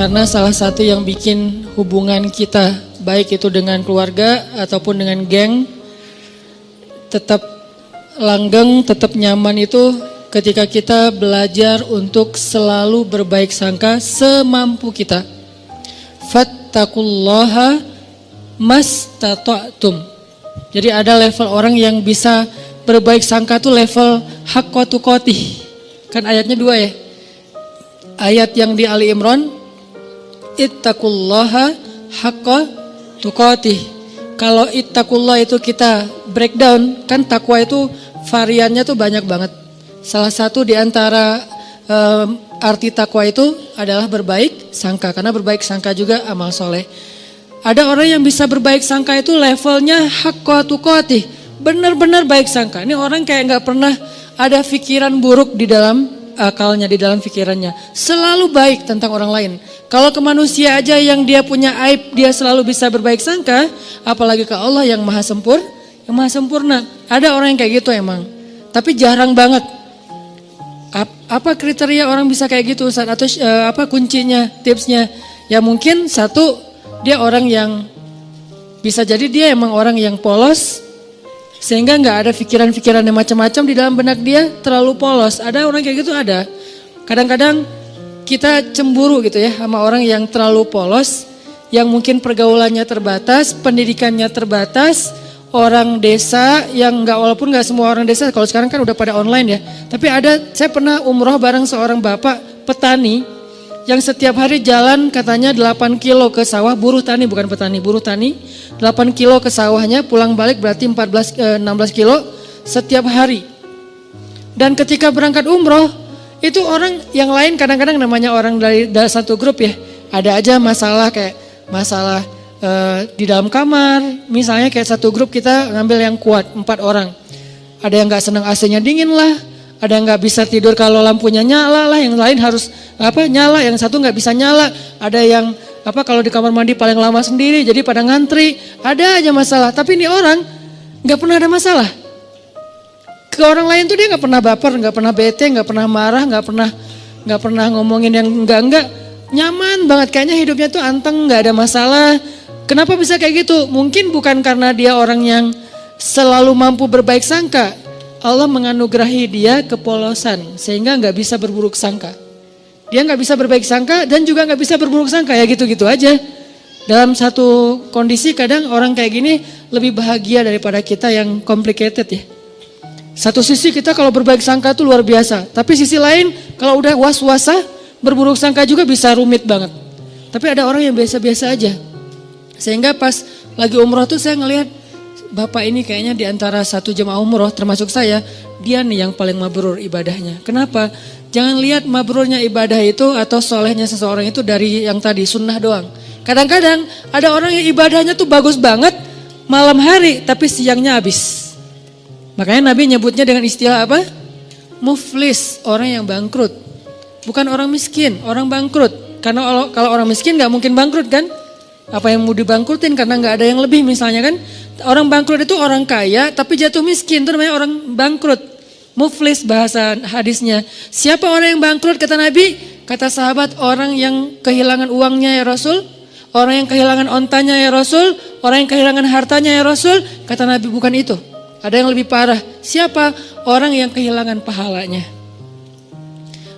Karena salah satu yang bikin hubungan kita, baik itu dengan keluarga ataupun dengan geng, tetap langgeng, tetap nyaman itu ketika kita belajar untuk selalu berbaik sangka semampu kita. Fattaqullaha mastata'tum. Jadi ada level orang yang bisa berbaik sangka tuh level haqqa tuqatih. Kan ayatnya 2 ya. Ayat yang di Ali Imran, ittaqullaha haqqa tuqatih. Kalau ittaqullah itu kita breakdown, kan takwa itu variannya tuh banyak banget. Salah satu di antara arti takwa itu adalah berbaik sangka, karena berbaik sangka juga amal soleh. Ada orang yang bisa berbaik sangka itu levelnya haqqa tuqatih, benar-benar baik sangka. Ini orang kayak nggak pernah ada pikiran buruk di dalam akalnya, di dalam pikirannya. Selalu baik tentang orang lain. Kalau ke manusia aja yang dia punya aib, dia selalu bisa berbaik sangka, apalagi ke Allah yang maha sempurna. Ada orang yang kayak gitu emang, tapi jarang banget. Apa kriteria orang bisa kayak gitu Ustaz? Atau apa kuncinya, tipsnya? Ya mungkin satu, dia orang yang bisa jadi dia emang orang yang polos, sehingga nggak ada pikiran-pikiran yang macam-macam di dalam benak dia, terlalu polos. Ada orang kayak gitu, ada. Kadang-kadang kita cemburu gitu ya sama orang yang terlalu polos, yang mungkin pergaulannya terbatas, pendidikannya terbatas, orang desa yang walaupun nggak semua orang desa, kalau sekarang kan udah pada online ya. Tapi saya pernah umroh bareng seorang bapak petani yang setiap hari jalan katanya 8 kilo ke sawah, buruh tani bukan petani, buruh tani, 8 kilo ke sawahnya, pulang balik berarti 16 kilo setiap hari. Dan ketika berangkat umroh, itu orang yang lain kadang-kadang namanya orang dari satu grup ya, ada aja masalah kayak masalah di dalam kamar, misalnya kayak satu grup kita ngambil yang kuat 4 orang. Ada yang nggak senang AC-nya dingin lah, ada yang nggak bisa tidur kalau lampunya nyala lah, yang lain harus nyala, yang satu nggak bisa nyala. Ada yang kalau di kamar mandi paling lama sendiri, jadi pada ngantri. Ada aja masalah. Tapi ini orang nggak pernah ada masalah. Ke orang lain tuh dia nggak pernah baper, nggak pernah bete, nggak pernah marah, nggak pernah ngomongin yang enggak. Nyaman banget, kayaknya hidupnya tuh anteng, nggak ada masalah. Kenapa bisa kayak gitu? Mungkin bukan karena dia orang yang selalu mampu berbaik sangka. Allah menganugerahi dia kepolosan sehingga nggak bisa berburuk sangka. Dia nggak bisa berbaik sangka dan juga nggak bisa berburuk sangka, ya gitu-gitu aja. Dalam satu kondisi kadang orang kayak gini lebih bahagia daripada kita yang complicated ya. Satu sisi kita kalau berbaik sangka itu luar biasa, tapi sisi lain kalau udah was-wasa berburuk sangka juga bisa rumit banget. Tapi ada orang yang biasa-biasa aja. Sehingga pas lagi umroh tuh saya ngelihat bapak ini kayaknya di antara satu jemaah umroh termasuk saya, dia nih yang paling mabrur ibadahnya. Kenapa? Jangan lihat mabrurnya ibadah itu atau solehnya seseorang itu dari yang tadi sunnah doang. Kadang-kadang ada orang yang ibadahnya tuh bagus banget malam hari tapi siangnya habis. Makanya Nabi nyebutnya dengan istilah apa? Muflis, orang yang bangkrut. Bukan orang miskin, orang bangkrut. Karena kalau orang miskin gak mungkin bangkrut kan? Apa yang mau dibangkrutin karena nggak ada yang lebih misalnya kan. Orang bangkrut itu orang kaya tapi jatuh miskin, itu namanya orang bangkrut. Muflis bahasa hadisnya. Siapa orang yang bangkrut kata Nabi? Kata sahabat, orang yang kehilangan uangnya ya Rasul, orang yang kehilangan ontanya ya Rasul, orang yang kehilangan hartanya ya Rasul. Kata Nabi bukan itu, ada yang lebih parah. Siapa? Orang yang kehilangan pahalanya.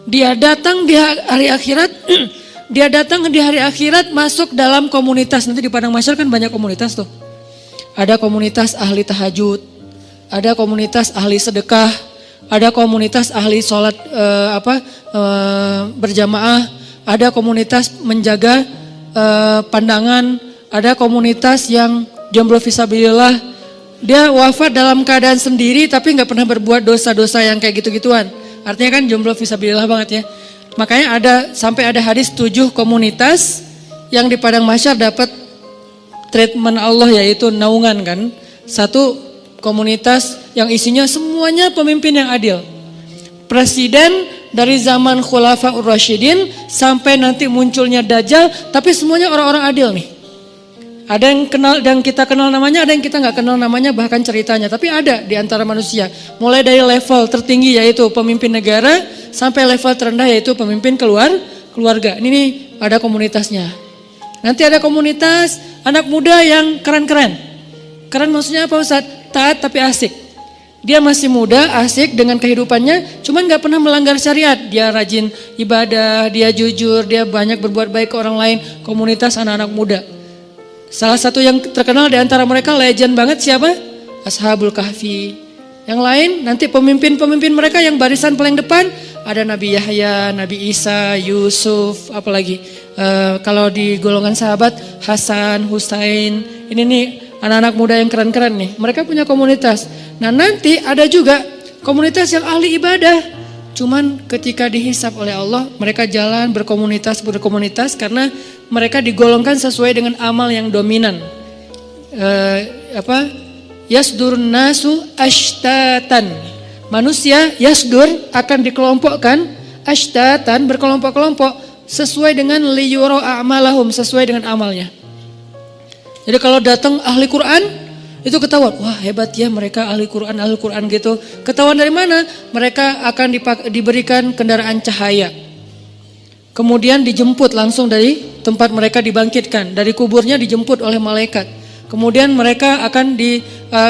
Dia datang di hari akhirat Dia datang di hari akhirat masuk dalam komunitas. Nanti di Padang Mahsyar kan banyak komunitas tuh. Ada komunitas ahli tahajud, ada komunitas ahli sedekah, ada komunitas ahli sholat berjamaah, ada komunitas menjaga pandangan, ada komunitas yang jomblo fisabilillah. Dia wafat dalam keadaan sendiri tapi nggak pernah berbuat dosa-dosa yang kayak gitu-gituan. Artinya kan jomblo fisabilillah banget ya. Makanya sampai ada hadis 7 komunitas yang di Padang Mahsyar dapat treatment Allah, yaitu naungan kan. Satu komunitas yang isinya semuanya pemimpin yang adil. Presiden dari zaman Khulafaur Rasyidin sampai nanti munculnya Dajjal, tapi semuanya orang-orang adil nih. Ada yang kenal dan kita kenal namanya, ada yang kita nggak kenal namanya bahkan ceritanya. Tapi ada di antara manusia. Mulai dari level tertinggi yaitu pemimpin negara sampai level terendah yaitu pemimpin keluarga. Ini nih ada komunitasnya. Nanti ada komunitas anak muda yang keren-keren. Keren maksudnya apa Ustadz? Taat tapi asik. Dia masih muda, asik dengan kehidupannya, cuman gak pernah melanggar syariat. Dia rajin ibadah, dia jujur, dia banyak berbuat baik ke orang lain. Komunitas anak-anak muda. Salah satu yang terkenal di antara mereka legend banget siapa? Ashabul Kahfi. Yang lain nanti pemimpin-pemimpin mereka yang barisan paling depan ada Nabi Yahya, Nabi Isa, Yusuf, apalagi kalau di golongan sahabat Hasan, Husain. Ini nih anak-anak muda yang keren-keren nih. Mereka punya komunitas. Nah nanti ada juga komunitas yang ahli ibadah. Cuman ketika dihisap oleh Allah mereka jalan berkomunitas karena mereka digolongkan sesuai dengan amal yang dominan. Yasdurun nasu ashtatan. Manusia yasdur akan dikelompokkan ashtatan berkelompok-kelompok sesuai dengan liyuro a'malahum, sesuai dengan amalnya. Jadi kalau datang ahli Quran itu ketahuan, wah hebat ya mereka ahli Quran gitu. Ketahuan dari mana? Mereka akan diberikan kendaraan cahaya. Kemudian dijemput langsung dari tempat mereka dibangkitkan, dari kuburnya dijemput oleh malaikat. Kemudian mereka akan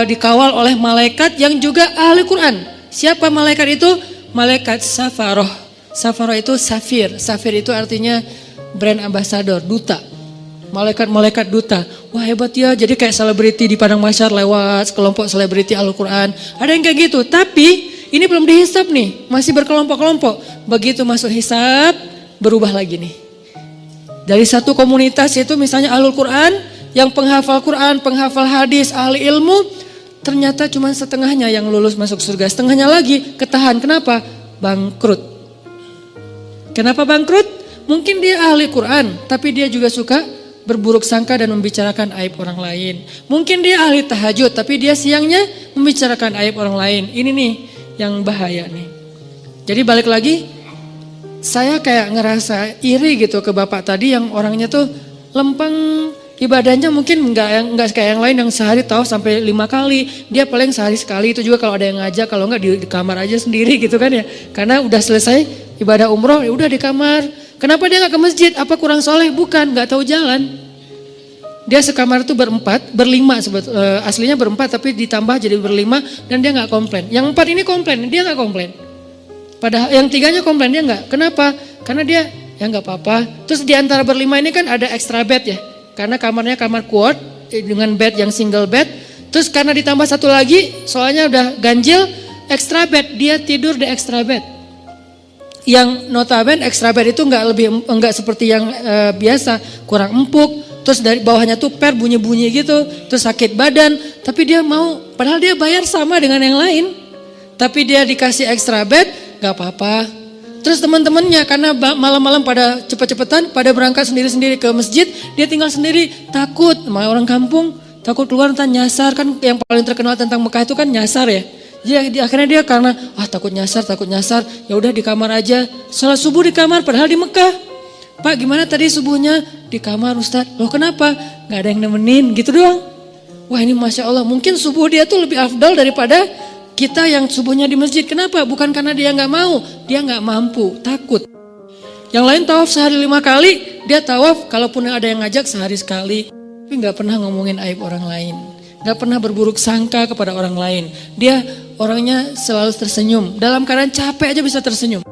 dikawal oleh malaikat yang juga ahli Quran. Siapa malaikat itu? Malaikat Safaroh. Safaroh itu safir. Safir itu artinya brand ambassador, duta. Malaikat-malaikat duta. Wah hebat ya, jadi kayak selebriti di padang mahsyar lewat kelompok selebriti Al-Quran. Ada yang kayak gitu, tapi ini belum dihisap nih, masih berkelompok-kelompok. Begitu masuk hisap, berubah lagi nih. Dari satu komunitas itu misalnya Ahlul Quran, yang penghafal Quran, penghafal hadis, ahli ilmu, ternyata cuma setengahnya yang lulus masuk surga. Setengahnya lagi ketahan, kenapa? Bangkrut. Kenapa bangkrut? Mungkin dia ahli Quran, tapi dia juga suka berburuk sangka dan membicarakan aib orang lain. Mungkin dia ahli tahajud, tapi dia siangnya membicarakan aib orang lain. Ini nih yang bahaya nih. Jadi balik lagi, saya kayak ngerasa iri gitu ke bapak tadi yang orangnya tuh lempeng ibadahnya, mungkin nggak kayak yang lain yang sehari tahu sampai 5 kali. Dia paling sehari sekali, itu juga kalau ada yang ngajak, kalau nggak di kamar aja sendiri gitu kan ya. Karena udah selesai ibadah umroh, ya udah di kamar. Kenapa dia gak ke masjid? Apa kurang soleh? Bukan, gak tahu jalan. Dia sekamar itu berlima, aslinya berempat tapi ditambah jadi berlima dan dia gak komplain. Yang 4 ini komplain, dia gak komplain. Padahal yang 3-nya komplain, dia gak. Kenapa? Karena dia, ya gak apa-apa. Terus di antara berlima ini kan ada extra bed ya. Karena kamarnya kamar quad dengan bed yang single bed. Terus karena ditambah satu lagi, soalnya udah ganjil, extra bed, dia tidur di extra bed. Yang notabene extra bed itu enggak seperti yang biasa, kurang empuk, terus dari bawahnya tuh bunyi-bunyi gitu, terus sakit badan, tapi dia mau, padahal dia bayar sama dengan yang lain, tapi dia dikasih extra bed, gak apa-apa. Terus teman-temannya karena malam-malam pada cepet-cepetan, pada berangkat sendiri-sendiri ke masjid, dia tinggal sendiri, takut, sama orang kampung, takut keluar entah nyasar, kan yang paling terkenal tentang Mekah itu kan nyasar ya. Jadi akhirnya dia karena takut nyasar, ya udah di kamar aja. Salat subuh di kamar padahal di Mekah. Pak gimana tadi subuhnya? Di kamar Ustaz. Loh kenapa? Gak ada yang nemenin gitu doang. Wah ini Masya Allah, mungkin subuh dia tuh lebih afdal daripada kita yang subuhnya di masjid. Kenapa? Bukan karena dia gak mau, dia gak mampu, takut. Yang lain tawaf sehari 5 kali, dia tawaf kalaupun ada yang ngajak sehari sekali. Tapi gak pernah ngomongin aib orang lain. Gak pernah berburuk sangka kepada orang lain. Dia orangnya selalu tersenyum. Dalam keadaan capek aja bisa tersenyum.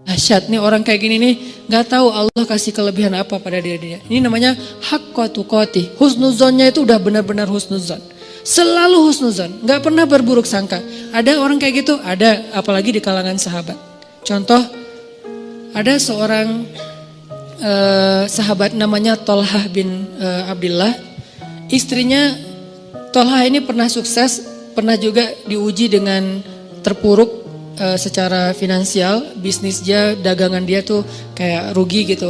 Dahsyat nih orang kayak gini nih. Gak tahu Allah kasih kelebihan apa pada dia. Ini namanya haqqa tuqatih. Husnuzonnya itu udah benar-benar husnuzon. Selalu husnuzon. Gak pernah berburuk sangka. Ada orang kayak gitu? Ada. Apalagi di kalangan sahabat. Contoh. Ada seorang sahabat namanya Tolhah bin Abdillah. Istrinya Tolhah ini pernah sukses, pernah juga diuji dengan terpuruk secara finansial, bisnis dia, dagangan dia tuh kayak rugi gitu.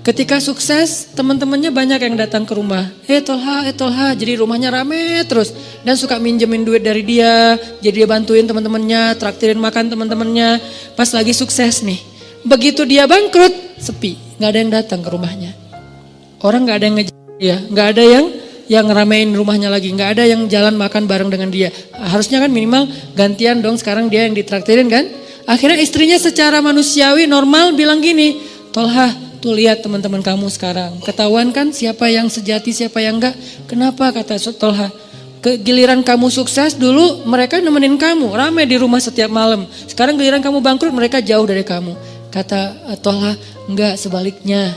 Ketika sukses, teman-temannya banyak yang datang ke rumah. Tolhah, jadi rumahnya rame terus. Dan suka minjemin duit dari dia, jadi dia bantuin teman-temannya, traktirin makan teman-temannya. Pas lagi sukses nih, begitu dia bangkrut, sepi, gak ada yang datang ke rumahnya. Orang gak ada yang ngejar dia, gak ada yang ngeramein rumahnya lagi, nggak ada yang jalan makan bareng dengan dia. Harusnya kan minimal gantian dong, sekarang dia yang ditraktirin kan. Akhirnya istrinya secara manusiawi normal bilang gini, Tolha, tuh lihat teman-teman kamu sekarang. Ketahuan kan siapa yang sejati, siapa yang enggak. Kenapa kata Tolha? Giliran kamu sukses dulu mereka nemenin kamu. Ramai di rumah setiap malam. Sekarang giliran kamu bangkrut mereka jauh dari kamu. Kata Tolha, enggak, sebaliknya.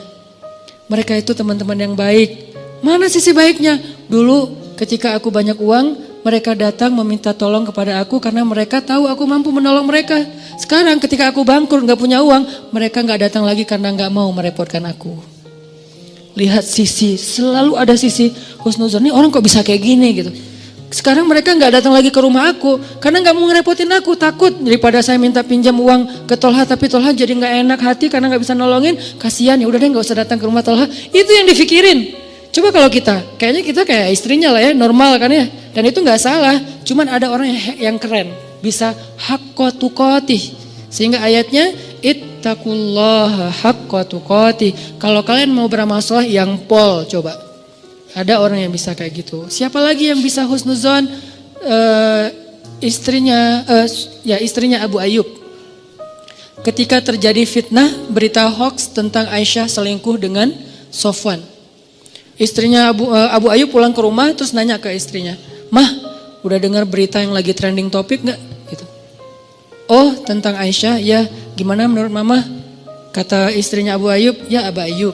Mereka itu teman-teman yang baik. Mana sisi baiknya? Dulu ketika aku banyak uang, mereka datang meminta tolong kepada aku karena mereka tahu aku mampu menolong mereka. Sekarang ketika aku bangkrut gak punya uang, mereka gak datang lagi karena gak mau merepotkan aku. Lihat sisi, selalu ada sisi husnuzon. Ini orang kok bisa kayak gini gitu. Sekarang mereka gak datang lagi ke rumah aku karena gak mau ngerepotin aku, takut daripada saya minta pinjam uang ke Tolha tapi Tolha jadi gak enak hati karena gak bisa nolongin, kasihan ya udah deh gak usah datang ke rumah Tolha. Itu yang dipikirin. Coba kalau kita, kayaknya kita kayak istrinya lah ya, normal kan ya. Dan itu gak salah, cuman ada orang yang keren, bisa haqqa tuqatih. Sehingga ayatnya ittaqullaha haqqa tuqatih. Kalau kalian mau beramal soleh yang pol, coba. Ada orang yang bisa kayak gitu. Siapa lagi yang bisa husnuzon? Istrinya Abu Ayyub. Ketika terjadi fitnah, berita hoax tentang Aisyah selingkuh dengan Sofwan. Istrinya Abu Ayyub pulang ke rumah terus nanya ke istrinya, "Mah, udah dengar berita yang lagi trending topik gak?" Gitu. "Oh, tentang Aisyah, ya. Gimana menurut mama?" Kata istrinya Abu Ayyub, "Ya Abu Ayyub,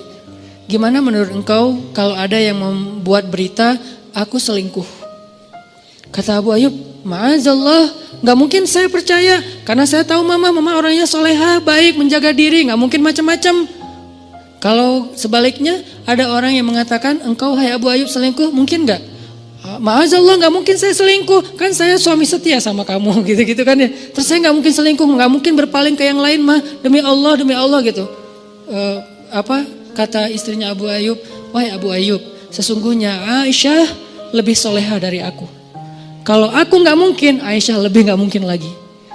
gimana menurut engkau kalau ada yang membuat berita aku selingkuh?" Kata Abu Ayyub, "Ma'azallah, gak mungkin saya percaya. Karena saya tahu mama orangnya solehah, baik, menjaga diri, gak mungkin macam-macam. Kalau sebaliknya ada orang yang mengatakan engkau hai Abu Ayyub selingkuh, mungkin gak?" "Ma'azallah, gak mungkin saya selingkuh, kan saya suami setia sama kamu," gitu-gitu kan ya. "Terus saya gak mungkin selingkuh, gak mungkin berpaling ke yang lain mah, demi Allah gitu." Kata istrinya Abu Ayyub, "Wahai Abu Ayyub, sesungguhnya Aisyah lebih soleha dari aku. Kalau aku gak mungkin, Aisyah lebih gak mungkin lagi.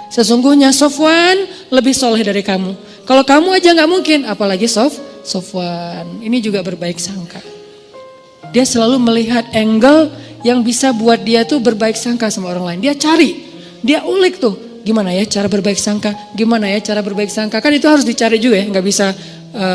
Sesungguhnya Sofwan lebih soleh dari kamu. Kalau kamu aja gak mungkin, apalagi Sofwan." Ini juga berbaik sangka. Dia selalu melihat angle yang bisa buat dia tuh berbaik sangka sama orang lain. Dia cari, dia ulik tuh. Gimana ya cara berbaik sangka? Gimana ya cara berbaik sangka? Kan itu harus dicari juga ya, gak bisa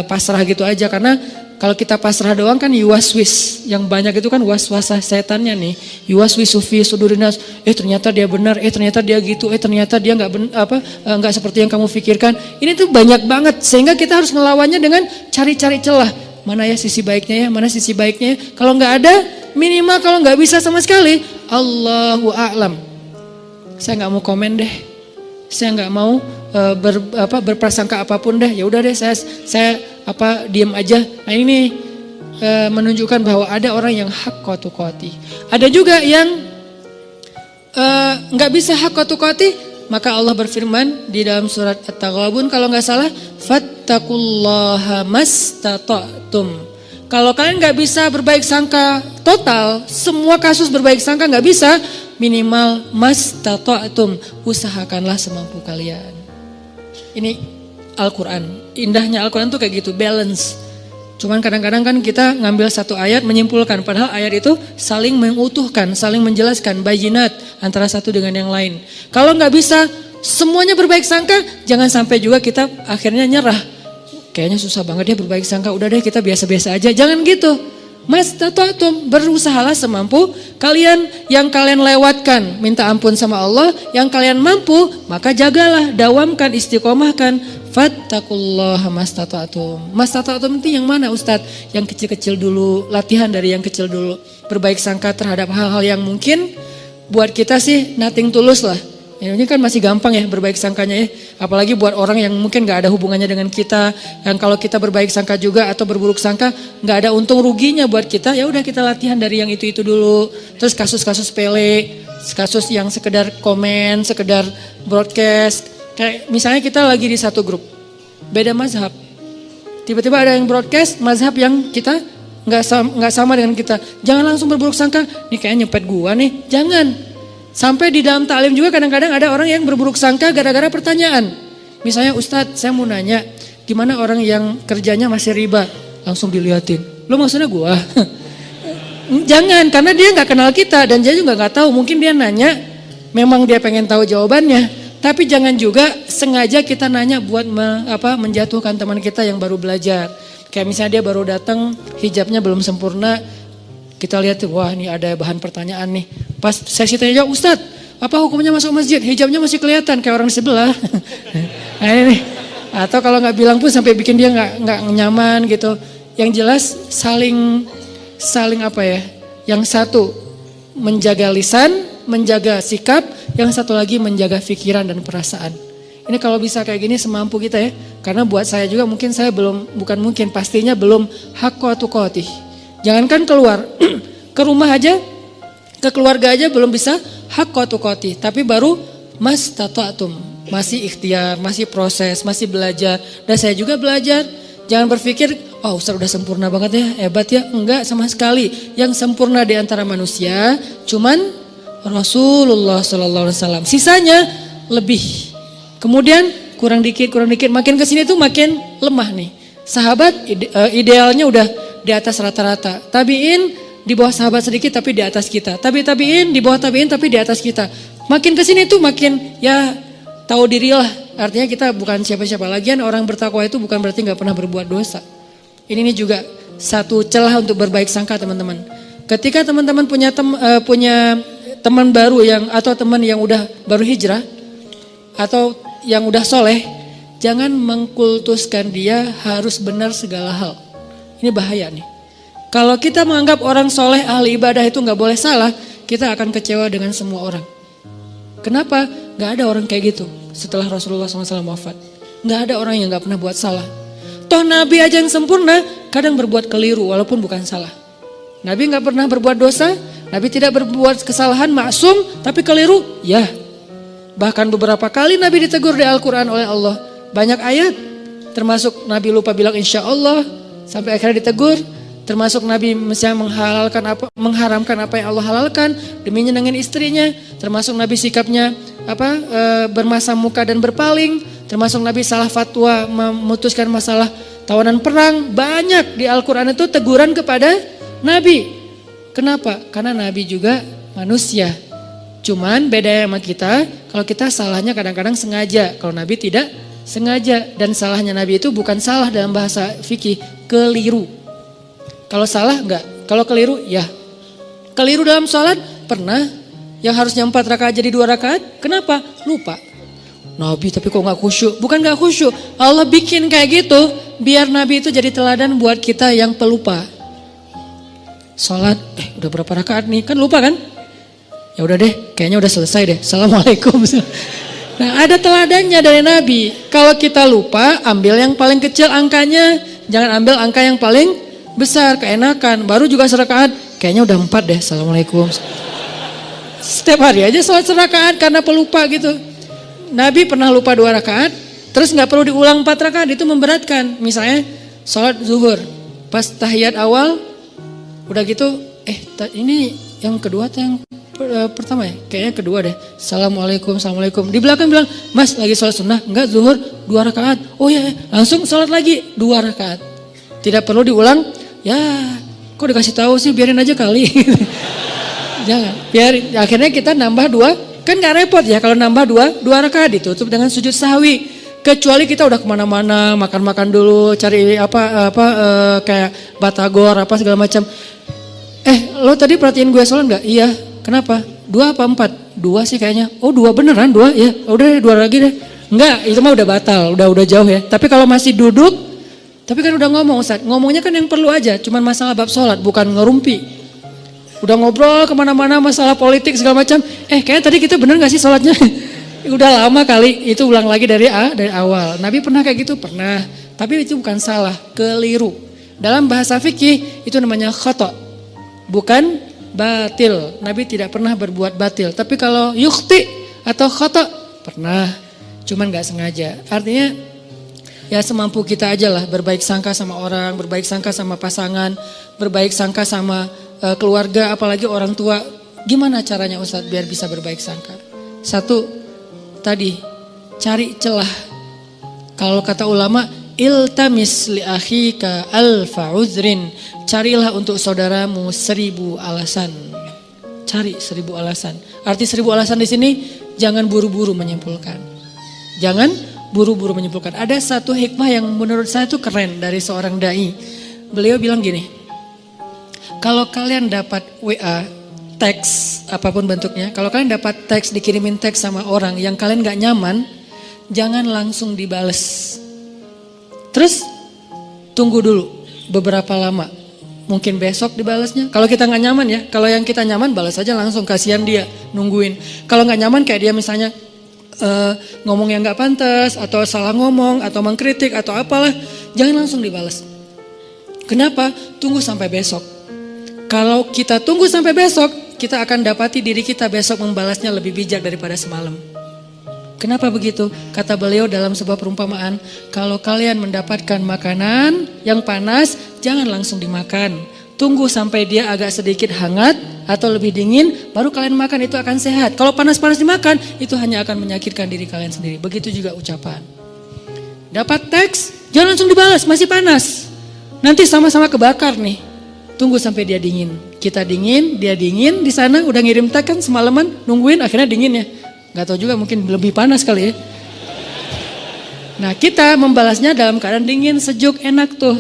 pasrah gitu aja. Karena kalau kita pasrah doang kan yuwaswis. Yang banyak itu kan was-wasah setannya nih. Yuwaswisu fi sudurinas. Ternyata dia benar, ternyata dia gitu, ternyata dia nggak seperti yang kamu pikirkan. Ini tuh banyak banget sehingga kita harus ngelawannya dengan cari-cari celah. Mana ya sisi baiknya ya, mana sisi baiknya ya. Kalau nggak ada, minimal kalau nggak bisa sama sekali, Allahu a'lam. Saya nggak mau komen deh. Saya nggak mau berprasangka apapun deh. Ya udah deh, saya diam aja. Nah ini menunjukkan bahwa ada orang yang haqqa tuqatih. Ada juga yang nggak bisa haqqa tuqatih, maka Allah berfirman di dalam surat At-Taghabun kalau nggak salah, fattaqullaha mastata'tum. Kalau kalian nggak bisa berbaik sangka total, semua kasus berbaik sangka nggak bisa, minimal mastata'tum, usahakanlah semampu kalian. Ini Al-Quran, indahnya Al-Quran tuh kayak gitu, balance. Cuman kadang-kadang kan kita ngambil satu ayat menyimpulkan, padahal ayat itu saling mengutuhkan, saling menjelaskan bayinat antara satu dengan yang lain. Kalau nggak bisa semuanya berbaik sangka, jangan sampai juga kita akhirnya nyerah. Kayaknya susah banget ya berbaik sangka, udah deh kita biasa-biasa aja. Jangan gitu. Mastata'tum, berusahalah semampu kalian. Yang kalian lewatkan, minta ampun sama Allah. Yang kalian mampu, maka jagalah, dawamkan, istiqomahkan. Fattaqullaha mastata'tum. Mastata'tum itu yang mana Ustadz? Yang kecil-kecil dulu, latihan dari yang kecil dulu. Berbaik sangka terhadap hal-hal yang mungkin buat kita sih nothing tulus lah. Ini kan masih gampang ya berbaik sangkanya ya. Apalagi buat orang yang mungkin gak ada hubungannya dengan kita. Yang kalau kita berbaik sangka juga atau berburuk sangka gak ada untung ruginya buat kita. Ya udah kita latihan dari yang itu dulu. Terus kasus-kasus sepele, kasus yang sekedar komen, sekedar broadcast. Kayak misalnya kita lagi di satu grup, beda mazhab. Tiba-tiba ada yang broadcast mazhab yang kita gak sama dengan kita. Jangan langsung berburuk sangka, nih kayaknya nyepet gua nih. Jangan. Sampai di dalam taklim juga kadang-kadang ada orang yang berburuk sangka gara-gara pertanyaan. Misalnya Ustadz, saya mau nanya, gimana orang yang kerjanya masih riba? Langsung diliatin. Lo maksudnya gua? Jangan, karena dia nggak kenal kita dan dia juga nggak tahu. Mungkin dia nanya, memang dia pengen tahu jawabannya. Tapi jangan juga sengaja kita nanya buat menjatuhkan teman kita yang baru belajar. Kayak misalnya dia baru datang, hijabnya belum sempurna. Kita lihat tuh, wah ini ada bahan pertanyaan nih. Pas sesi tanya jawab, Ustadz, apa hukumnya masuk masjid? Hijabnya masih kelihatan kayak orang di sebelah. Nah ini nih. Atau kalau nggak bilang pun sampai bikin dia nggak nyaman gitu. Yang jelas saling apa ya? Yang satu menjaga lisan, menjaga sikap, yang satu lagi menjaga pikiran dan perasaan. Ini kalau bisa kayak gini semampu kita ya. Karena buat saya juga mungkin saya pastinya belum haqqa tuqatih. Jangankan keluar, ke rumah aja, ke keluarga aja belum bisa haqqa tuqatih. Tapi baru mastata'tum, masih ikhtiar, masih proses, masih belajar. Dan saya juga belajar. Jangan berpikir, oh Ustaz udah sempurna banget ya, hebat ya. Enggak sama sekali. Yang sempurna di antara manusia cuman Rasulullah SAW. Sisanya lebih. Kemudian kurang dikit, makin kesini tuh makin lemah nih. Sahabat idealnya udah di atas rata-rata. Tabiin di bawah sahabat sedikit tapi di atas kita. Tabiin di bawah tabiin tapi di atas kita. Makin kesini tuh makin ya tahu dirilah. Artinya kita bukan siapa-siapa. Lagian orang bertakwa itu bukan berarti nggak pernah berbuat dosa. Ini juga satu celah untuk berbaik sangka teman-teman. Ketika teman-teman punya teman baru atau teman yang udah baru hijrah atau yang udah soleh, jangan mengkultuskan dia harus benar segala hal. Ini bahaya nih. Kalau kita menganggap orang soleh ahli ibadah itu nggak boleh salah, kita akan kecewa dengan semua orang. Kenapa? Gak ada orang kayak gitu setelah Rasulullah SAW wafat. Gak ada orang yang gak pernah buat salah. Toh Nabi aja yang sempurna kadang berbuat keliru walaupun bukan salah. Nabi gak pernah berbuat dosa, Nabi tidak berbuat kesalahan, maksum, tapi keliru, ya. Bahkan beberapa kali Nabi ditegur di Al-Quran oleh Allah. Banyak ayat, termasuk Nabi lupa bilang insya Allah, sampai akhirnya ditegur. Termasuk Nabi misalnya mengharamkan apa yang Allah halalkan demi nyenengin istrinya. Termasuk Nabi sikapnya bermasa muka dan berpaling. Termasuk Nabi salah fatwa memutuskan masalah tawanan perang. Banyak di Al-Quran itu teguran kepada Nabi. Kenapa? Karena Nabi juga manusia. Cuman beda sama kita, kalau kita salahnya kadang-kadang sengaja, kalau Nabi tidak sengaja. Dan salahnya Nabi itu bukan salah dalam bahasa fikih, keliru. Kalau salah enggak, kalau keliru ya. Keliru dalam sholat pernah, yang harusnya 4 rakaat jadi 2 rakaat, kenapa? Lupa. Nabi tapi kok enggak khusyuk? Bukan enggak khusyuk, Allah bikin kayak gitu biar Nabi itu jadi teladan buat kita yang pelupa. Sholat, udah berapa rakaat nih? Kan lupa kan? Ya udah deh, kayaknya udah selesai deh. Assalamualaikum. Nah ada teladannya dari Nabi. Kalau kita lupa, ambil yang paling kecil angkanya. Jangan ambil angka yang paling besar, keenakan. Baru juga serakaat, kayaknya udah 4 deh. Assalamualaikum. Setiap hari aja sholat serakaat karena pelupa gitu. Nabi pernah lupa 2 rakaat, terus gak perlu diulang 4 rakaat, itu memberatkan. Misalnya sholat zuhur, pas tahiyat awal, udah gitu, ini yang kedua atau yang pertama ya? Kayaknya kedua deh. Assalamualaikum. Di belakang bilang, Mas lagi sholat sunnah? Enggak, zuhur 2 rakaat. Oh ya, langsung sholat lagi 2 rakaat. Tidak perlu diulang. Ya, kok dikasih tahu sih, biarin aja kali. Jangan, biarin. Akhirnya kita nambah 2, kan gak repot ya kalau nambah 2 rakaat ditutup dengan sujud sahwi. Kecuali kita udah kemana-mana, makan-makan dulu, cari kayak batagor apa segala macam. Lo tadi perhatiin gue sholat nggak? Iya. Kenapa? 2 apa 4? 2 sih kayaknya. Oh 2 beneran 2 ya. Udah 2 lagi deh. Enggak, itu mah udah batal, udah jauh ya. Tapi kalau masih duduk, tapi kan udah ngomong Ustaz. Ngomongnya kan yang perlu aja, cuman masalah bab sholat, bukan ngerumpi. Udah ngobrol kemana-mana masalah politik segala macam. Kayaknya tadi kita bener nggak sih sholatnya? Udah lama kali, itu ulang lagi dari awal. Nabi pernah kayak gitu? Pernah. Tapi itu bukan salah, keliru. Dalam bahasa fikih itu namanya khata', bukan batil. Nabi tidak pernah berbuat batil. Tapi kalau yukhti atau khata' pernah, cuman gak sengaja. Artinya ya semampu kita aja lah, berbaik sangka sama orang, berbaik sangka sama pasangan, berbaik sangka sama keluarga, apalagi orang tua. Gimana caranya Ustadz biar bisa berbaik sangka? Satu, tadi cari celah. Kalau kata ulama, iltamis li akhika alfa uzrin. Carilah untuk saudaramu 1000 alasan. Cari 1000 alasan. Arti 1000 alasan di sini, jangan buru-buru menyimpulkan. Jangan buru-buru menyimpulkan. Ada satu hikmah yang menurut saya itu keren dari seorang dai. Beliau bilang gini, kalau kalian dapat WA, teks apapun bentuknya, kalau kalian dapat teks, dikirimin teks sama orang yang kalian gak nyaman, jangan langsung dibales. Terus tunggu dulu beberapa lama. Mungkin besok dibalasnya. Kalau kita nggak nyaman ya, kalau yang kita nyaman balas aja langsung, kasihan dia nungguin. Kalau nggak nyaman kayak dia misalnya ngomong yang nggak pantas atau salah ngomong atau mengkritik atau apalah, jangan langsung dibalas. Kenapa? Tunggu sampai besok. Kalau kita tunggu sampai besok, kita akan dapati diri kita besok membalasnya lebih bijak daripada semalam. Kenapa begitu? Kata beliau dalam sebuah perumpamaan, kalau kalian mendapatkan makanan yang panas, jangan langsung dimakan. Tunggu sampai dia agak sedikit hangat atau lebih dingin, baru kalian makan, itu akan sehat. Kalau panas-panas dimakan, itu hanya akan menyakitkan diri kalian sendiri. Begitu juga ucapan. Dapat teks, jangan langsung dibalas, masih panas. Nanti sama-sama kebakar nih. Tunggu sampai dia dingin. Kita dingin, dia dingin, di sana udah ngirim teks kan semalaman, nungguin akhirnya dingin ya. Gak tahu juga, mungkin lebih panas kali ya. Nah, kita membalasnya dalam keadaan dingin, sejuk, enak tuh.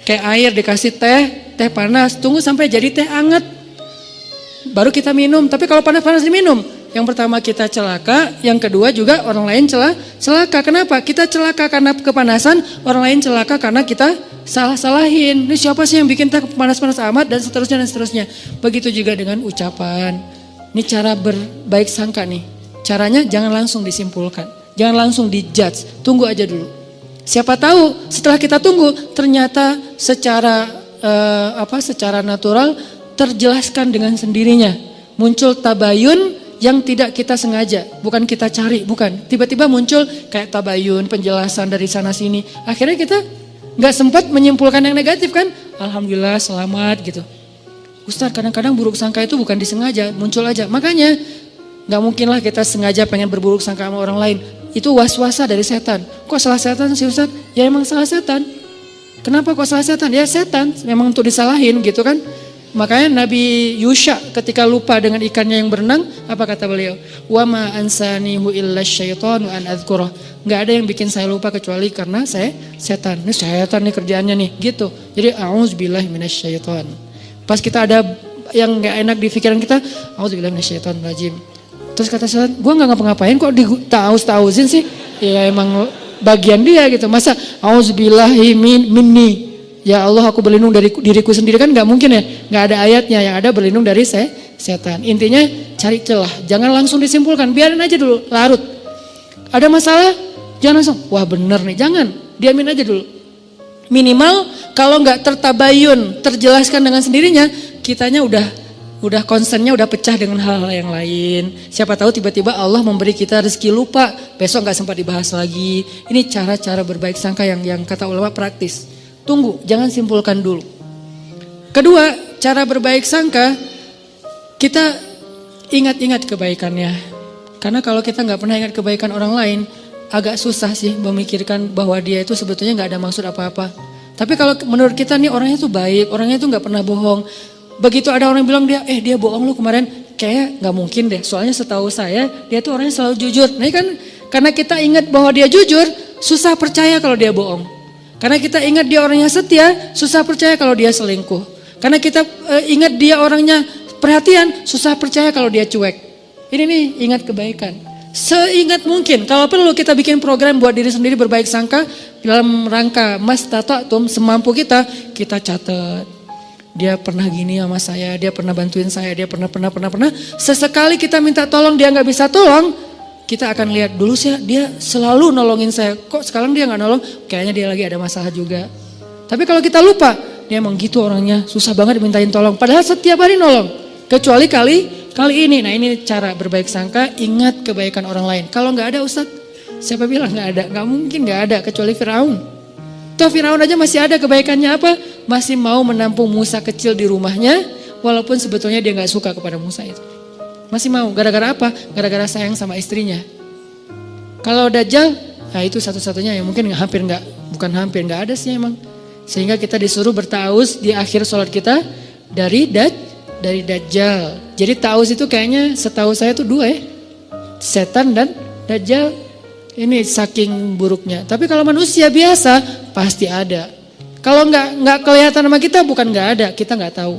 Kayak air dikasih teh panas, tunggu sampai jadi teh hangat. Baru kita minum, tapi kalau panas-panas diminum, yang pertama kita celaka, yang kedua juga orang lain celaka. Kenapa? Kita celaka karena kepanasan, orang lain celaka karena kita salah-salahin. Ini siapa sih yang bikin teh panas-panas amat, dan seterusnya dan seterusnya. Begitu juga dengan ucapan. Ini cara berbaik sangka nih. Caranya jangan langsung disimpulkan, jangan langsung dijudge, tunggu aja dulu. Siapa tahu setelah kita tunggu ternyata secara natural terjelaskan dengan sendirinya. Muncul tabayun yang tidak kita sengaja, bukan kita cari, bukan. Tiba-tiba muncul kayak tabayun, penjelasan dari sana sini. Akhirnya kita nggak sempat menyimpulkan yang negatif kan? Alhamdulillah selamat gitu. Ustadz, kadang-kadang buruk sangka itu bukan disengaja, muncul aja. Makanya gak mungkin lah kita sengaja pengen berburuk sangka sama orang lain. Itu was-wasa dari setan. Kok salah setan sih Ustadz? Ya emang salah setan. Kenapa kok salah setan? Ya setan, memang untuk disalahin gitu kan. Makanya Nabi Yusha ketika lupa dengan ikannya yang berenang, apa kata beliau? Wa ma ansanihu illa syaitanu an adzkurah. Gak ada yang bikin saya lupa kecuali karena saya setan. Ini setan nih kerjaannya nih gitu. Jadi a'udzubillahi minasyaiton. Pas kita ada yang gak enak di pikiran kita, a'udzubillahi minasyaitonirrajim. Terus kata setan, gue gak ngapa-ngapain kok ditauz-tauzin sih. Ya emang bagian dia gitu. Masa a'udzubillahi minni. Ya Allah, aku berlindung dari diriku sendiri, kan gak mungkin ya. Gak ada ayatnya, yang ada berlindung dari setan. Intinya cari celah, jangan langsung disimpulkan, biarin aja dulu, larut. Ada masalah, jangan langsung, wah bener nih, jangan, diamin aja dulu. Minimal kalau gak tertabayun, terjelaskan dengan sendirinya, kitanya udah concernnya udah pecah dengan hal-hal yang lain. Siapa tahu tiba-tiba Allah memberi kita rezeki lupa, besok gak sempat dibahas lagi. Ini cara-cara berbaik sangka yang kata ulama praktis. Tunggu, jangan simpulkan dulu. Kedua, cara berbaik sangka, kita ingat-ingat kebaikannya. Karena kalau kita gak pernah ingat kebaikan orang lain, agak susah sih memikirkan bahwa dia itu sebetulnya gak ada maksud apa-apa. Tapi kalau menurut kita nih orangnya tuh baik, orangnya tuh gak pernah bohong. Begitu ada orang bilang dia bohong lu kemarin, kayak gak mungkin deh. Soalnya setahu saya dia tuh orangnya selalu jujur. Nah kan karena kita ingat bahwa dia jujur, susah percaya kalau dia bohong. Karena kita ingat dia orangnya setia, susah percaya kalau dia selingkuh. Karena kita ingat dia orangnya perhatian, susah percaya kalau dia cuek. Ini nih ingat kebaikan. Seingat mungkin, kalau perlu kita bikin program buat diri sendiri berbaik sangka dalam rangka mastata'tum, semampu kita catat. Dia pernah gini sama saya, dia pernah bantuin saya, dia pernah. Sesekali kita minta tolong dia gak bisa tolong, kita akan lihat dulu sih dia selalu nolongin saya. Kok sekarang dia gak nolong? Kayaknya dia lagi ada masalah juga. Tapi kalau kita lupa, dia emang gitu orangnya, susah banget dimintain tolong. Padahal setiap hari nolong. Kecuali kali ini. Nah ini cara berbaik sangka, ingat kebaikan orang lain. Kalau gak ada Ustadz, siapa bilang gak ada? Gak mungkin gak ada, kecuali Firaun. Toh Firaun aja masih ada kebaikannya apa? Masih mau menampung Musa kecil di rumahnya, walaupun sebetulnya dia gak suka kepada Musa itu. Masih mau, gara-gara apa? Gara-gara sayang sama istrinya. Kalau Dajjal, nah itu satu-satunya yang mungkin bukan hampir gak ada sih emang. Sehingga kita disuruh bertauz di akhir sholat kita dari Dajjal. Jadi tauz itu kayaknya setahu saya tuh 2 ya. setan dan dajjal. Ini saking buruknya. Tapi kalau manusia biasa pasti ada. Kalau nggak kelihatan sama kita bukan nggak ada, kita nggak tahu.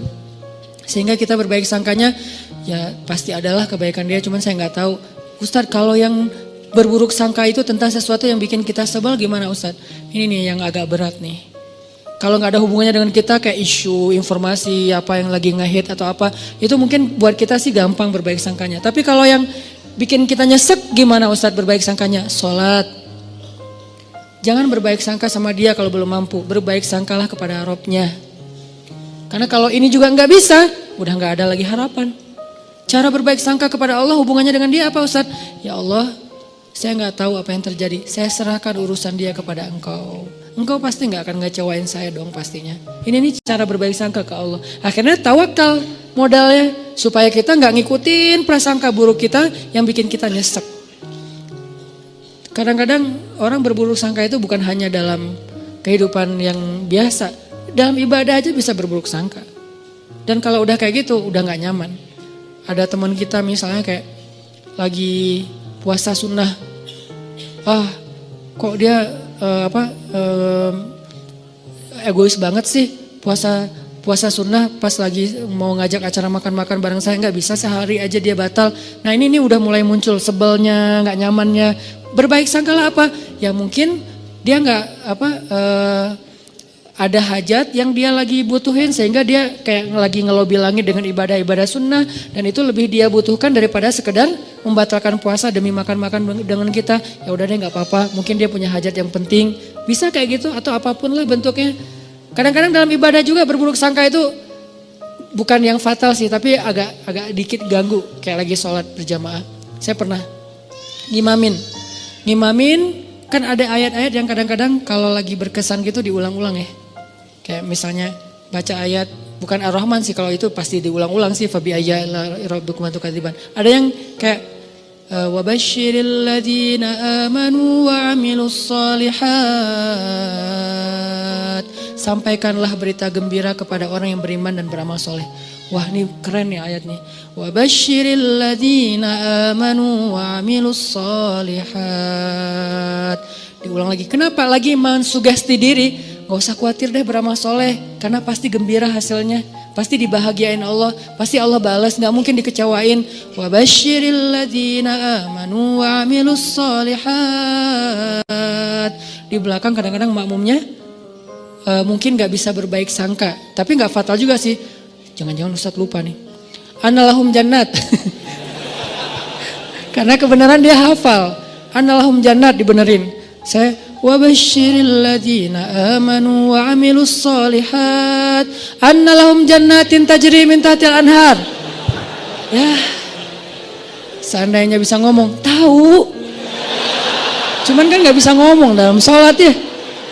Sehingga kita berbaik sangkanya ya pasti adalah kebaikan dia, cuman saya nggak tahu. Ustadz, kalau yang berburuk sangka itu tentang sesuatu yang bikin kita sebel gimana Ustadz? Ini nih yang agak berat nih. Kalau nggak ada hubungannya dengan kita kayak isu, informasi apa yang lagi nge-hit atau apa, itu mungkin buat kita sih gampang berbaik sangkanya. Tapi kalau yang bikin kita nyesek gimana Ustadz berbaik sangkanya? Sholat. Jangan berbaik sangka sama dia kalau belum mampu. Berbaik sangkalah kepada Rabbnya. Karena kalau ini juga nggak bisa, udah nggak ada lagi harapan. Cara berbaik sangka kepada Allah hubungannya dengan dia apa Ustadz? Ya Allah, saya nggak tahu apa yang terjadi. Saya serahkan urusan dia kepada Engkau. Engkau pasti nggak akan ngecewain saya dong pastinya. Ini nih cara berbaik sangka ke Allah. Akhirnya tawakal modalnya. Supaya kita nggak ngikutin prasangka buruk kita yang bikin kita nyesek. Kadang-kadang orang berburuk sangka itu bukan hanya dalam kehidupan yang biasa. Dalam ibadah aja bisa berburuk sangka. Dan kalau udah kayak gitu udah nggak nyaman. Ada teman kita misalnya kayak lagi puasa sunnah. Kok dia egois banget sih puasa sunnah pas lagi mau ngajak acara makan-makan bareng saya nggak bisa, sehari aja dia batal. Nah ini udah mulai muncul sebelnya, nggak nyamannya. Berbaik sangkalah apa? Ya mungkin dia nggak ada hajat yang dia lagi butuhin sehingga dia kayak lagi ngelobi langit dengan ibadah-ibadah sunnah dan itu lebih dia butuhkan daripada sekedar membatalkan puasa demi makan-makan dengan kita. Ya udah deh nggak apa-apa. Mungkin dia punya hajat yang penting. Bisa kayak gitu atau apapun lah bentuknya. Kadang-kadang dalam ibadah juga berburuk sangka itu bukan yang fatal sih, tapi agak dikit ganggu. Kayak lagi sholat berjamaah. Saya pernah ngimamin kan ada ayat-ayat yang kadang-kadang kalau lagi berkesan gitu diulang-ulang ya. Kayak misalnya baca ayat, bukan Ar-Rahman sih kalau itu pasti diulang-ulang sih. Fabi ayya rabbikum tukadziban. Ada yang kayak wabasyiril ladzina amanu wa 'amilus shalihat. Sampaikanlah berita gembira kepada orang yang beriman dan beramal soleh. Wah ini keren nih ayat nih. Wabasyiril ladzina amanu wa 'amilus shalihat. Diulang lagi. Kenapa? Lagi mensugesti diri. Gak usah khawatir deh beramal soleh. Karena pasti gembira hasilnya. Pasti dibahagiain Allah. Pasti Allah balas. Gak mungkin dikecewain. Wabasyiril ladzina amanu wa 'amilus shalihat. Di belakang kadang-kadang makmumnya mungkin gak bisa berbaik sangka. Tapi gak fatal juga sih. Jangan-jangan Ustadz lupa nih. Annalahum jannat. Karena kebenaran dia hafal. Annalahum jannat dibenerin. Saya wabasyiril ladzina amanu wa 'amilus shalihat annalahum jannatin tajri min tahtiha anhar. Ya. Seandainya bisa ngomong, tahu. Cuman kan nggak bisa ngomong dalam sholat ya.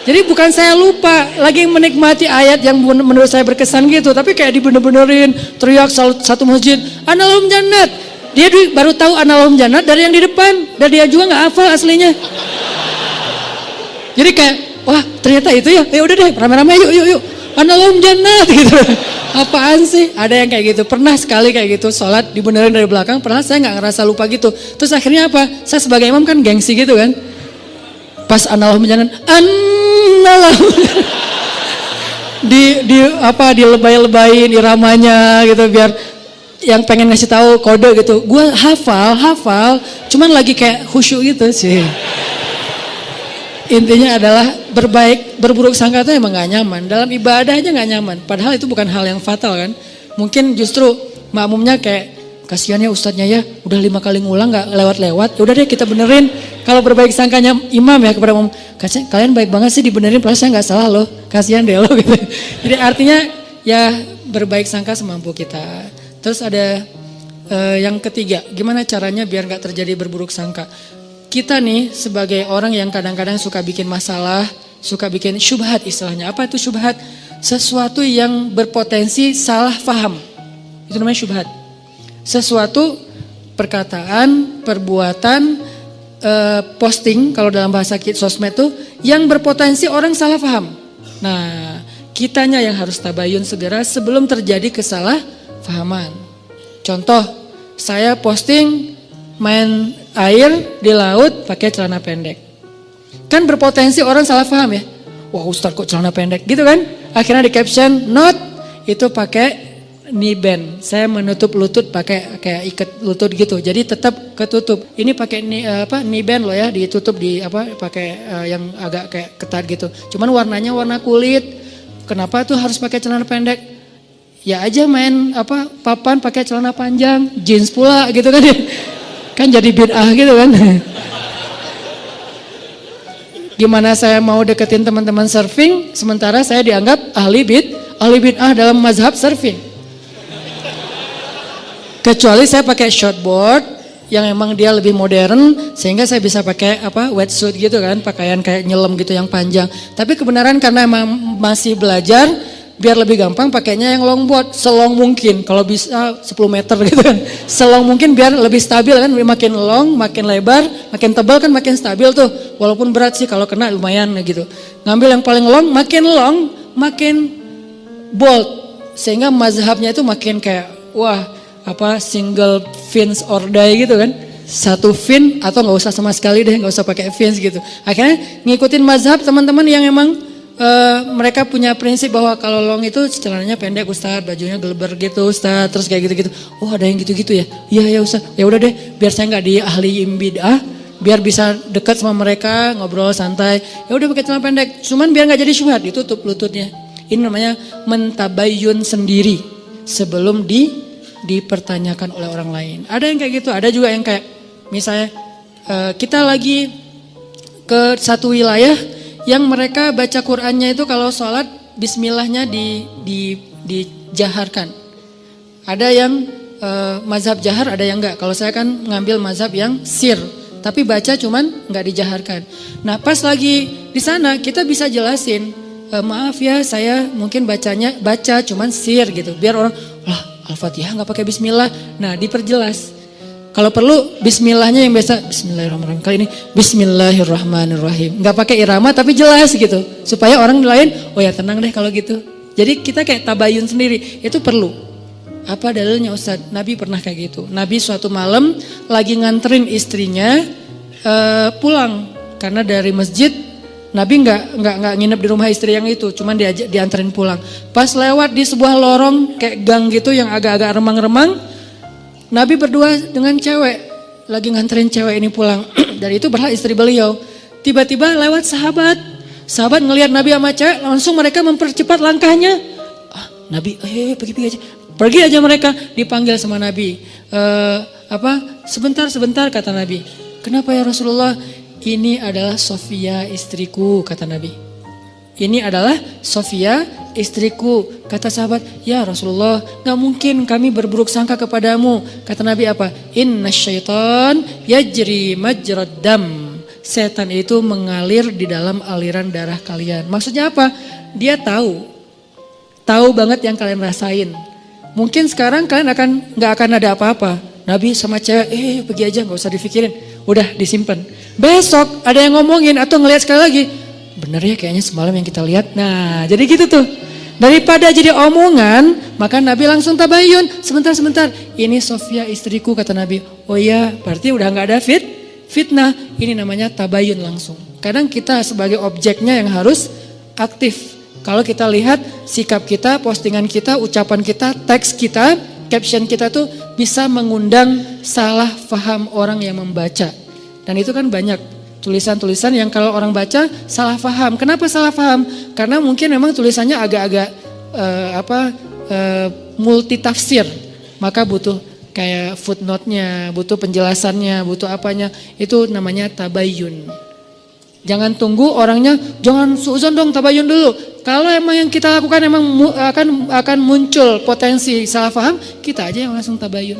Jadi bukan saya lupa, lagi menikmati ayat yang menurut saya berkesan gitu, tapi kayak dibener-benerin, teriak satu masjid, annalahum jannat. Dia baru tahu annalahum jannat dari yang di depan, dan dia juga nggak hafal aslinya. Jadi kayak, wah ternyata itu ya udah deh rame-rame yuk. Annalahum jannat gitu. Apaan sih? Ada yang kayak gitu. Pernah sekali kayak gitu, sholat dibenerin dari belakang, pernah saya nggak ngerasa lupa gitu. Terus akhirnya apa? Saya sebagai imam kan gengsi gitu kan. Pas annalahum jannat, annalahum dilebay-lebayin iramanya gitu biar yang pengen ngasih tahu kode gitu. Gue hafal, cuman lagi kayak khusyuk gitu sih. Intinya adalah berburuk sangka itu emang gak nyaman. Dalam ibadah aja gak nyaman. Padahal itu bukan hal yang fatal kan. Mungkin justru makmumnya kayak kasihan ya ustadznya ya. Udah 5 kali ngulang gak lewat-lewat. Udah deh kita benerin. Kalau berbaik sangkanya imam ya kepada umum. Kalian baik banget sih dibenerin. Padahal saya gak salah loh. Kasihan deh lo gitu. Jadi artinya ya berbaik sangka semampu kita. Terus ada yang ketiga. Gimana caranya biar gak terjadi berburuk sangka. Kita nih sebagai orang yang kadang-kadang suka bikin masalah, suka bikin syubhat istilahnya. Apa itu syubhat? Sesuatu yang berpotensi salah faham. Itu namanya syubhat. Sesuatu perkataan, perbuatan, posting kalau dalam bahasa sosmed itu yang berpotensi orang salah faham. Nah, kitanya yang harus tabayun segera sebelum terjadi kesalahfahaman. Contoh, saya posting main air di laut pakai celana pendek. Kan berpotensi orang salah paham ya. Wah Ustadz kok celana pendek gitu kan. Akhirnya di caption not itu pakai knee band. Saya menutup lutut pakai kayak ikat lutut gitu. Jadi tetap ketutup. Ini pakai knee band loh ya, ditutup di pakai yang agak kayak ketat gitu. Cuman warnanya warna kulit. Kenapa tuh harus pakai celana pendek? Ya aja main papan pakai celana panjang, jeans pula gitu kan ya. Kan jadi bid'ah gitu kan. Gimana saya mau deketin teman-teman surfing sementara saya dianggap ahli bid'ah dalam mazhab surfing. Kecuali saya pakai shortboard yang emang dia lebih modern sehingga saya bisa pakai wetsuit gitu kan, pakaian kayak nyelam gitu yang panjang. Tapi kebenaran karena emang masih belajar biar lebih gampang pakainya yang longboard, selong mungkin kalau bisa 10 meter gitu kan. Selong mungkin biar lebih stabil kan, makin long, makin lebar, makin tebal kan makin stabil tuh. Walaupun berat sih kalau kena lumayan gitu. Ngambil yang paling long, makin bold. Sehingga mazhabnya itu makin kayak wah single fins or die gitu kan. Satu fin atau nggak usah sama sekali deh, nggak usah pakai fins gitu. Akhirnya ngikutin mazhab teman-teman yang emang mereka punya prinsip bahwa kalau long itu celananya pendek Ustadz, bajunya geleber gitu Ustadz, terus kayak gitu-gitu. Oh ada yang gitu-gitu ya? Iya ya Ustadz, ya udah deh biar saya nggak diahliin bid'ah, biar bisa dekat sama mereka, ngobrol santai. Ya udah pakai celana pendek, cuman biar nggak jadi syubhat, ditutup lututnya. Ini namanya mentabayyun sendiri sebelum dipertanyakan oleh orang lain. Ada yang kayak gitu, ada juga yang kayak misalnya kita lagi ke satu wilayah yang mereka baca Qur'annya itu kalau sholat bismillahnya dijaharkan. Ada yang mazhab jahar, ada yang enggak. Kalau saya kan ngambil mazhab yang sir, tapi baca cuman enggak dijaharkan. Nah pas lagi di sana kita bisa jelasin, maaf ya saya mungkin baca cuman sir gitu. Biar orang, lah Al-Fatihah enggak pakai bismillah. Nah diperjelas. Kalau perlu bismillahnya yang biasa bismillahirrahmanirrahim. Kali ini bismillahirrahmanirrahim. Enggak pakai irama tapi jelas gitu. Supaya orang lain, oh ya tenang deh kalau gitu. Jadi kita kayak tabayun sendiri. Itu perlu. Apa dalilnya Ustadz? Nabi pernah kayak gitu. Nabi suatu malam lagi nganterin istrinya pulang karena dari masjid. Nabi enggak nginep di rumah istri yang itu, cuman dianterin pulang. Pas lewat di sebuah lorong kayak gang gitu yang agak-agak remang-remang. Nabi berdua dengan cewek, lagi nganterin cewek ini pulang. Dan itu berlah istri beliau. Tiba-tiba lewat sahabat. Sahabat ngelihat Nabi sama cewek, langsung mereka mempercepat langkahnya. Nabi, pergi aja. Pergi aja mereka, dipanggil sama Nabi. Sebentar kata Nabi. Kenapa ya Rasulullah? Ini adalah Sofia istriku, kata Nabi. Ini adalah Sofia istriku, kata sahabat. Ya Rasulullah, gak mungkin kami berburuk sangka kepadamu. Kata Nabi apa? Inna syaitan yajri majrad dam. Setan itu mengalir di dalam aliran darah kalian. Maksudnya apa? Dia tahu banget yang kalian rasain. Mungkin sekarang kalian gak akan ada apa-apa. Nabi sama cewek, pergi aja gak usah dipikirin. Udah disimpan. Besok ada yang ngomongin atau ngelihat sekali lagi. Bener ya kayaknya semalam yang kita lihat. Nah jadi gitu tuh. Daripada jadi omongan, maka Nabi langsung tabayun. Sebentar. Ini Sofia istriku, kata Nabi. Oh iya, berarti udah gak ada fitnah. Ini namanya tabayun langsung. Kadang kita sebagai objeknya yang harus aktif. Kalau kita lihat sikap kita, postingan kita, ucapan kita, teks kita, caption kita tuh bisa mengundang salah paham orang yang membaca. Dan itu kan banyak. Tulisan-tulisan yang kalau orang baca salah paham. Kenapa salah paham? Karena mungkin memang tulisannya agak-agak multi tafsir. Maka butuh kayak footnote-nya, butuh penjelasannya, butuh apanya. Itu namanya tabayun. Jangan tunggu orangnya, jangan suuzon dong, tabayun dulu. Kalau emang yang kita lakukan emang akan muncul potensi salah paham, kita aja yang langsung tabayun.